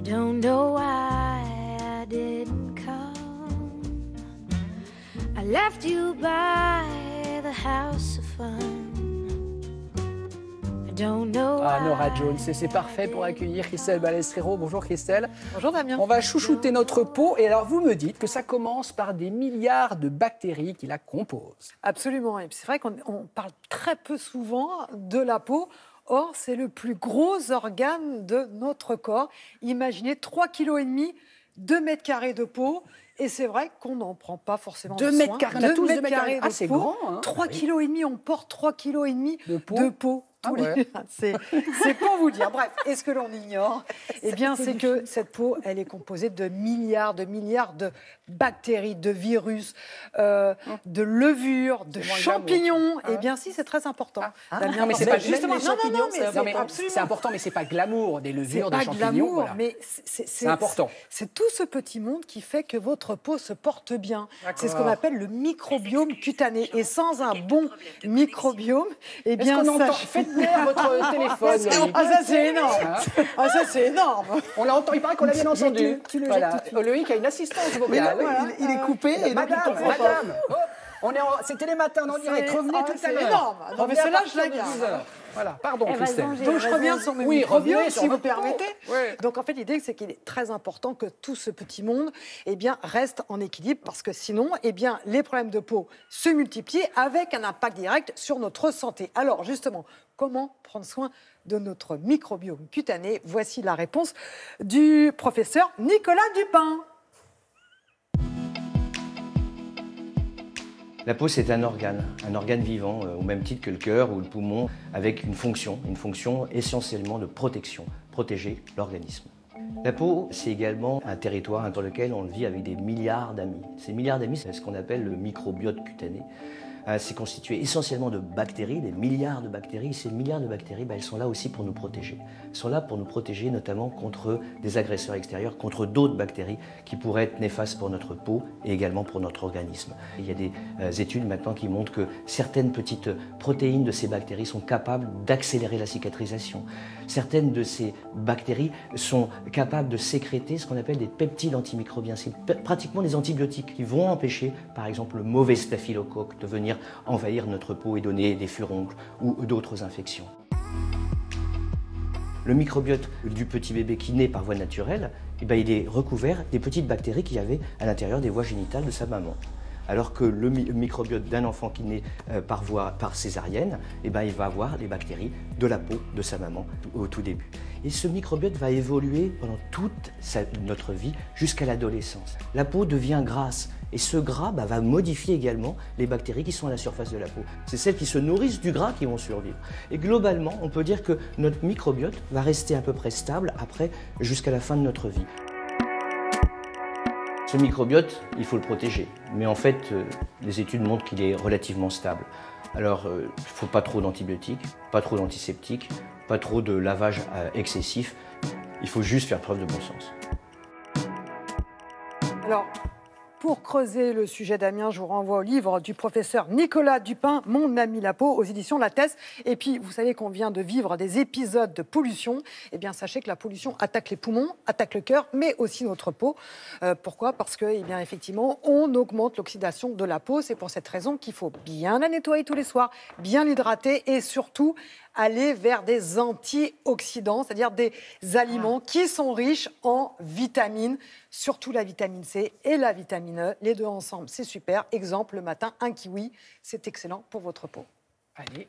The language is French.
don't know why I didn't come. I left you by the house of fun. I don't know Ah, Norah why Jones, et c'est parfait pour accueillir Christelle Balestrero. Bonjour Christelle. Bonjour Damien. On va chouchouter notre peau. Et alors, vous me dites que ça commence par des milliards de bactéries qui la composent. Absolument. Et c'est vrai qu'on parle très peu souvent de la peau. Or, c'est le plus gros organe de notre corps. Imaginez 3,5 kg, 2 mètres carrés de peau. Et c'est vrai qu'on n'en prend pas forcément 2 soin. mètres carrés, on a tous 2 mètres carrés. Ah, c'est peau. grand, hein. 3,5 kg, on porte 3,5 kg de peau. Ah ouais. C'est pour vous dire. Bref, et ce que l'on ignore, eh bien, c'est que cette peau, elle est composée de milliards de bactéries, de virus, de levures, de champignons. Eh bien, si, c'est très important. Non, mais c'est pas justement. C'est important, mais c'est pas glamour, des levures, des champignons. Glamour, Voilà. mais c'est important. C'est tout ce petit monde qui fait que votre peau se porte bien. C'est ce qu'on appelle le microbiome cutané. Et sans un bon microbiome, eh bien, Faites taire votre téléphone. Ah, ça, c'est énorme. Ah, ça, c'est énorme. On l'entend, il paraît qu'on l'a bien entendu. Tu le Voilà. jettes tout de suite. Loïc a une assistance vocale. Il est coupé et donc il comprend pas. Madame, hop, c'était les matins en direct. Revenez tout à l'heure. C'est énorme. Non, mais celle-là, je la garde. Voilà, pardon, Christelle. Donc je reviens sur mes microbiomes, si vous permettez. Oui. Donc en fait, l'idée, c'est qu'il est très important que tout ce petit monde reste en équilibre, parce que sinon, les problèmes de peau se multiplient avec un impact direct sur notre santé. Alors justement, comment prendre soin de notre microbiome cutané? Voici la réponse du professeur Nicolas Dupin. La peau, c'est un organe vivant, au même titre que le cœur ou le poumon, avec une fonction essentiellement de protection, protéger l'organisme. La peau, c'est également un territoire dans lequel on vit avec des milliards d'amis. Ces milliards d'amis, c'est ce qu'on appelle le microbiote cutané. C'est constitué essentiellement de bactéries, des milliards de bactéries. Ces milliards de bactéries, elles sont là aussi pour nous protéger. Elles sont là pour nous protéger notamment contre des agresseurs extérieurs, contre d'autres bactéries qui pourraient être néfastes pour notre peau et également pour notre organisme. Il y a des études maintenant qui montrent que certaines petites protéines de ces bactéries sont capables d'accélérer la cicatrisation. Certaines de ces bactéries sont capables de sécréter ce qu'on appelle des peptides antimicrobiens. C'est pratiquement des antibiotiques qui vont empêcher, par exemple, le mauvais staphylocoque de venir envahir notre peau et donner des furoncles ou d'autres infections. Le microbiote du petit bébé qui naît par voie naturelle, il est recouvert des petites bactéries qu'il y avait à l'intérieur des voies génitales de sa maman. Alors que le microbiote d'un enfant qui naît par césarienne, il va avoir les bactéries de la peau de sa maman au tout début. Et ce microbiote va évoluer pendant toute notre vie jusqu'à l'adolescence. La peau devient grasse et ce gras va modifier également les bactéries qui sont à la surface de la peau. C'est celles qui se nourrissent du gras qui vont survivre. Et globalement, on peut dire que notre microbiote va rester à peu près stable jusqu'à la fin de notre vie. Ce microbiote, il faut le protéger, mais en fait, les études montrent qu'il est relativement stable. Alors, il ne faut pas trop d'antibiotiques, pas trop d'antiseptiques, pas trop de lavage excessif. Il faut juste faire preuve de bon sens. Alors, pour creuser le sujet, Damien, je vous renvoie au livre du professeur Nicolas Dupin, Mon ami la peau, aux éditions Lattès. Et puis, vous savez qu'on vient de vivre des épisodes de pollution. Eh bien, sachez que la pollution attaque les poumons, attaque le cœur, mais aussi notre peau. Pourquoi? Parce que, effectivement, on augmente l'oxydation de la peau. C'est pour cette raison qu'il faut bien la nettoyer tous les soirs, bien l'hydrater et surtout aller vers des antioxydants, c'est-à-dire des aliments qui sont riches en vitamines, surtout la vitamine C et la vitamine E. Les deux ensemble, c'est super. Exemple, le matin, un kiwi, c'est excellent pour votre peau. Allez.